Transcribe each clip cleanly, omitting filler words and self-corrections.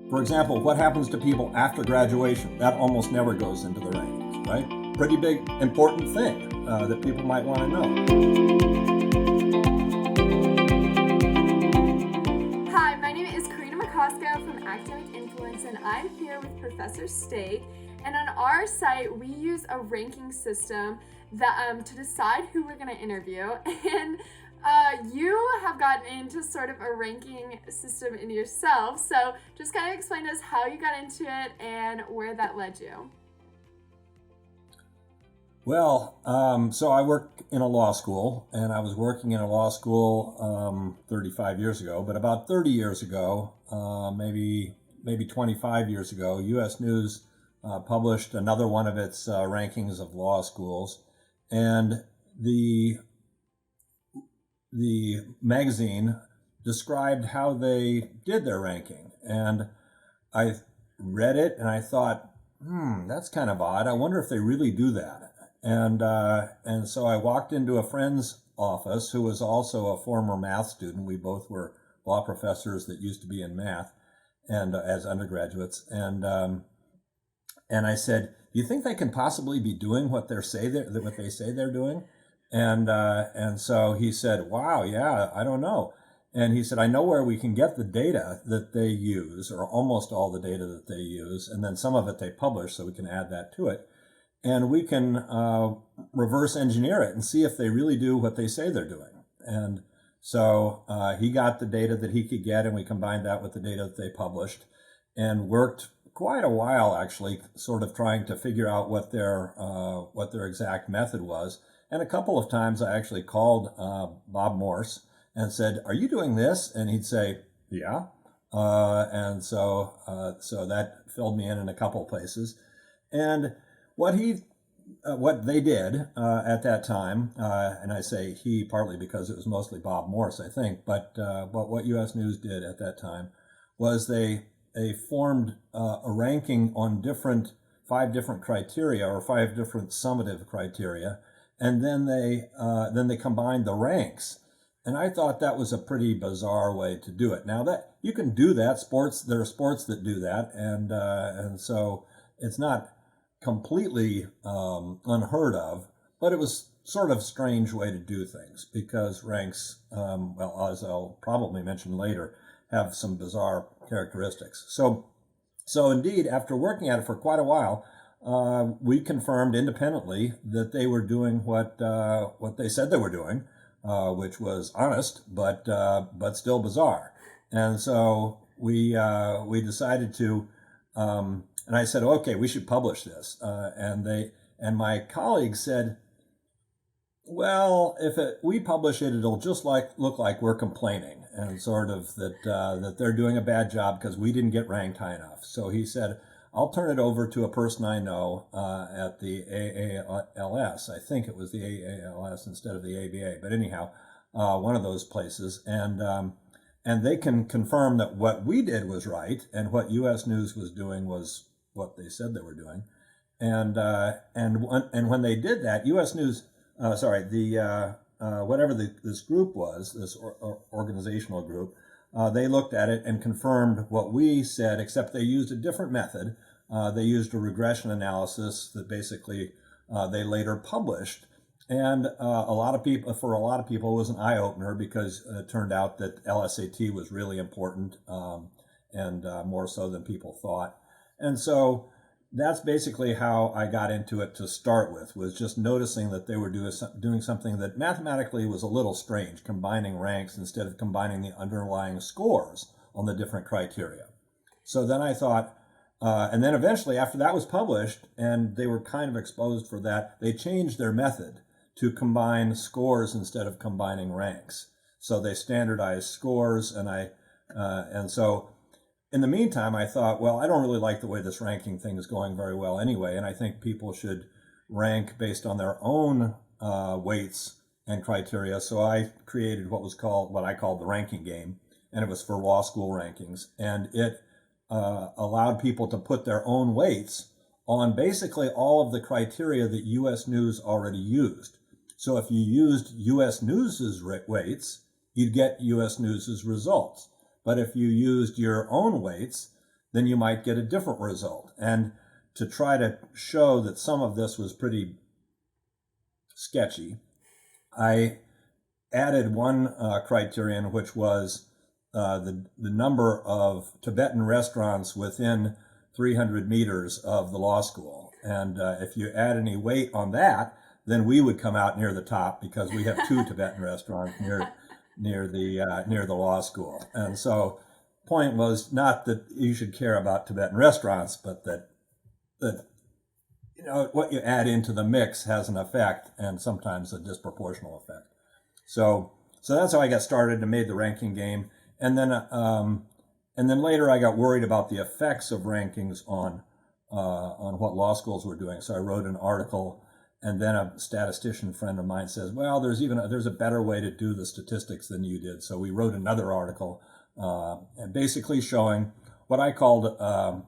For example, what happens to people after graduation? That almost never goes into the rankings, right? Pretty big, important thing that people might want to know. Hi, my name is Karina McCosco from Academic Influence, and I'm here with Professor State. And on our site, we use a ranking system that to decide who we're going to interview. And you have gotten into sort of a ranking system in yourself. So just kind of explain to us how you got into it and where that led you. Well, so I work in a law school, and I was working in a law school 35 years ago, but about 30 years ago, maybe 25 years ago, U.S. News published another one of its rankings of law schools, and the magazine described how they did their ranking. And I read it and I thought, that's kind of odd. I wonder if they really do that. And so I walked into a friend's office who was also a former math student. We both were law professors that used to be in math and as undergraduates. And I said, do you think they can possibly be doing what they say they're doing? And so he said, wow, yeah, I don't know. And he said, I know where we can get the data that they use, or almost all the data that they use, and then some of it they publish, so we can add that to it. And we can reverse engineer it and see if they really do what they say they're doing. And so he got the data that he could get, and we combined that with the data that they published, and worked quite a while, actually, sort of trying to figure out what their exact method was. And a couple of times I actually called Bob Morse and said, are you doing this? And he'd say, yeah. And so that filled me in a couple of places. And what they did at that time, and I say he partly because it was mostly Bob Morse, I think, but what U.S. News did at that time was they formed a ranking on 5 different criteria, or 5 different summative criteria. And then they combined the ranks, and I thought that was a pretty bizarre way to do it. Now that you can do that, there are sports that do that, and so it's not completely unheard of, but it was sort of a strange way to do things because ranks, well, as I'll probably mention later, have some bizarre characteristics. So indeed, after working at it for quite a while, we confirmed independently that they were doing what they said they were doing, which was honest, but still bizarre. And so we decided to, and I said, okay, we should publish this. And my colleagues said, well, if we publish it, it'll just look like we're complaining and sort of that they're doing a bad job because we didn't get ranked high enough. So he said, I'll turn it over to a person I know at the AALS. I think it was the AALS instead of the ABA, but anyhow, one of those places. And they can confirm that what we did was right, and what U.S. News was doing was what they said they were doing. And when they did that, U.S. News, whatever this group was, this organizational group, they looked at it and confirmed what we said, except they used a different method. They used a regression analysis that basically they later published. And for a lot of people, it was an eye-opener because it turned out that LSAT was really important and more so than people thought. And so that's basically how I got into it to start with, was just noticing that they were doing something that mathematically was a little strange, combining ranks instead of combining the underlying scores on the different criteria. So then I thought, and then eventually after that was published and they were kind of exposed for that, they changed their method to combine scores instead of combining ranks. So they standardized scores, and so in the meantime, I thought, well, I don't really like the way this ranking thing is going very well anyway, and I think people should rank based on their own weights and criteria. So I created what I called the ranking game, and it was for law school rankings, and it allowed people to put their own weights on basically all of the criteria that U.S. News already used. So if you used U.S. News's weights, you'd get U.S. News's results. But if you used your own weights, then you might get a different result. And to try to show that some of this was pretty sketchy, I added one criterion, which was the number of Tibetan restaurants within 300 meters of the law school. And if you add any weight on that, then we would come out near the top, because we have 2 Tibetan restaurants near the law school. And so, point was not that you should care about Tibetan restaurants, but that what you add into the mix has an effect, and sometimes a disproportional effect. So that's how I got started and made the ranking game. And then later I got worried about the effects of rankings on what law schools were doing. So I wrote an article, and then a statistician friend of mine says, well, there's a better way to do the statistics than you did. So we wrote another article, basically showing what I called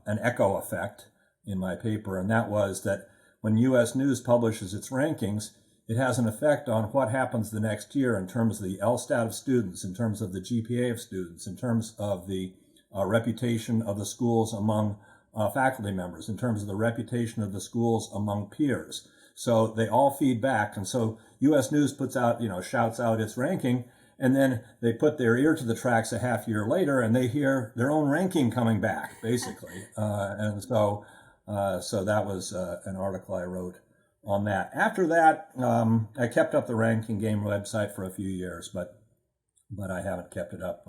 an echo effect in my paper, and that was that when U.S. News publishes its rankings, it has an effect on what happens the next year in terms of the LSTAT of students, in terms of the GPA of students, in terms of the reputation of the schools among faculty members, in terms of the reputation of the schools among peers. So they all feed back, and so U.S. News puts out, shouts out its ranking, and then they put their ear to the tracks a half year later, and they hear their own ranking coming back, basically. And so that was an article I wrote on that. After that, I kept up the ranking game website for a few years, but I haven't kept it up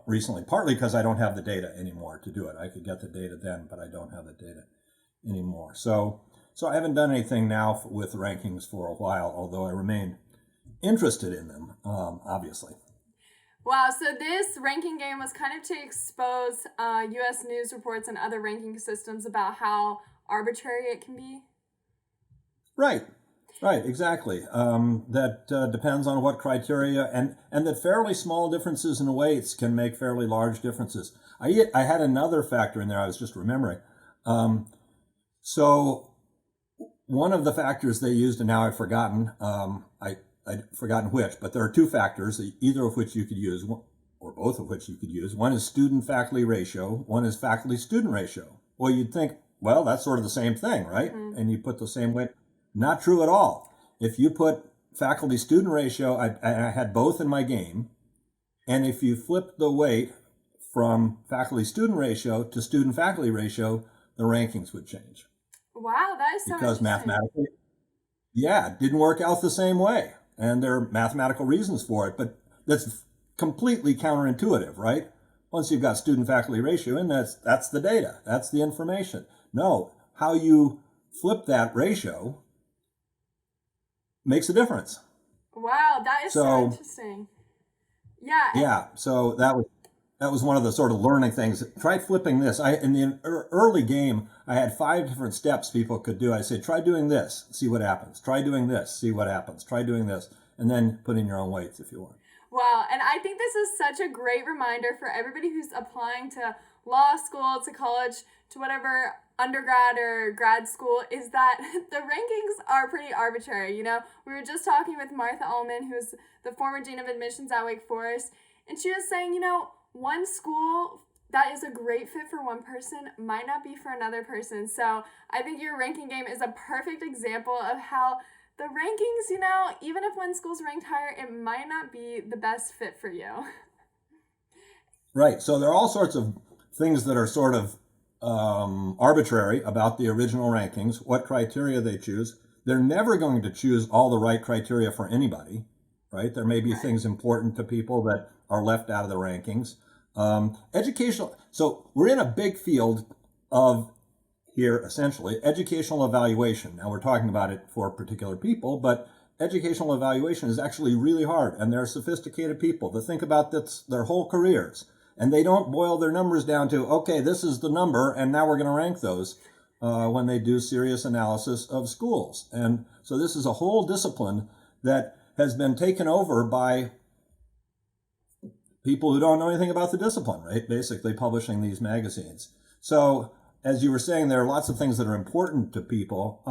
recently, partly because I don't have the data anymore to do it. I could get the data then, but I don't have the data anymore. So I haven't done anything now with rankings for a while, although I remain interested in them, obviously. Wow, so this ranking game was kind of to expose U.S. news reports and other ranking systems about how arbitrary it can be? Right, exactly. That depends on what criteria, and that fairly small differences in weights can make fairly large differerences. I had another factor in there I was just remembering. So one of the factors they used, and now I've forgotten, I'd forgotten which, but there are 2 factors, either of which you could use, or both of which you could use. One is student-faculty ratio, one is faculty-student ratio. Well, you'd think, well, that's sort of the same thing, right? Mm-hmm. And you put the same weight. Not true at all. If you put faculty-student ratio, I had both in my game, and if you flip the weight from faculty-student ratio to student-faculty ratio, the rankings would change. Wow, that is so because mathematically, it didn't work out the same way. And there are mathematical reasons for it, but that's completely counterintuitive, right? Once you've got student-faculty ratio in, that's the data, that's the information. No, how you flip that ratio makes a difference. Wow, that is so interesting. Yeah. Yeah, so that was one of the sort of learning things. Try flipping this. In the early game, I had 5 different steps people could do. I said, try doing this, see what happens. Try doing this, see what happens. Try doing this, and then put in your own weights if you want. Wow, and I think this is such a great reminder for everybody who's applying to law school, to college, to whatever undergrad or grad school, is that the rankings are pretty arbitrary. We were just talking with Martha Ullman, who's the former dean of admissions at Wake Forest, and she was saying, one school that is a great fit for one person might not be for another person. So I think your ranking game is a perfect example of how the rankings, even if one school's ranked higher, it might not be the best fit for you. Right. So there are all sorts of things that are sort of arbitrary about the original rankings, what criteria they choose. They're never going to choose all the right criteria for anybody, right? There may be things important to people that are left out of the rankings. Educational. So we're in a big field of here, essentially, educational evaluation. Now we're talking about it for particular people, but educational evaluation is actually really hard, and there are sophisticated people that think about this their whole careers, and they don't boil their numbers down to, okay, this is the number, and now we're going to rank those when they do serious analysis of schools. And so this is a whole discipline that has been taken over by people who don't know anything about the discipline, right? Basically publishing these magazines. So as you were saying, there are lots of things that are important to people.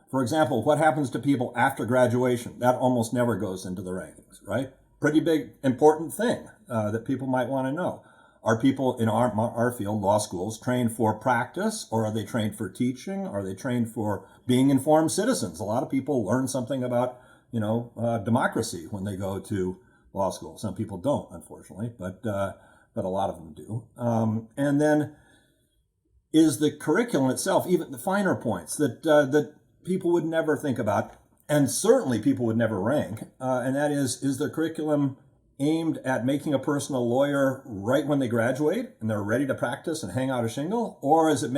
For example, what happens to people after graduation? That almost never goes into the rankings, right? Pretty big, important thing that people might want to know. Are people in our field, law schools, trained for practice, or are they trained for teaching? Are they trained for being informed citizens? A lot of people learn something about, democracy when they go to law school. Some people don't, unfortunately, but a lot of them do. And then is the curriculum itself, even the finer points that people would never think about, and certainly people would never rank, and that is the curriculum aimed at making a person a lawyer right when they graduate and they're ready to practice and hang out a shingle? Or is it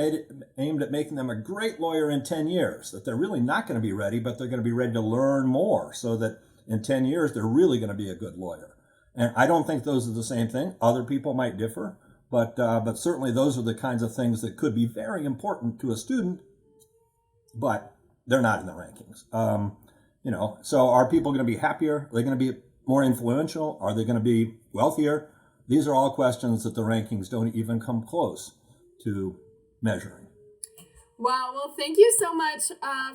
aimed at making them a great lawyer in 10 years, that they're really not going to be ready, but they're going to be ready to learn more so that in 10 years they're really going to be a good lawyer? And I don't think those are the same thing. Other people might differ, but certainly those are the kinds of things that could be very important to a student, but they're not in the rankings. So are people going to be happier? Are they going to be more influential? Are they going to be wealthier? These are all questions that the rankings don't even come close to measuring. Wow. Well, thank you so much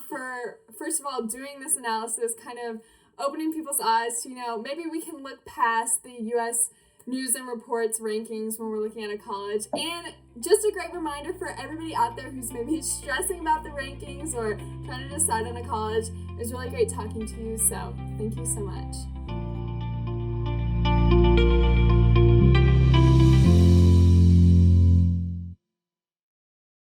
for, first of all, doing this analysis, kind of opening people's eyes to, maybe we can look past the U.S. News and Reports rankings when we're looking at a college. And just a great reminder for everybody out there who's maybe stressing about the rankings or trying to decide on a college. It was really great talking to you. So thank you so much.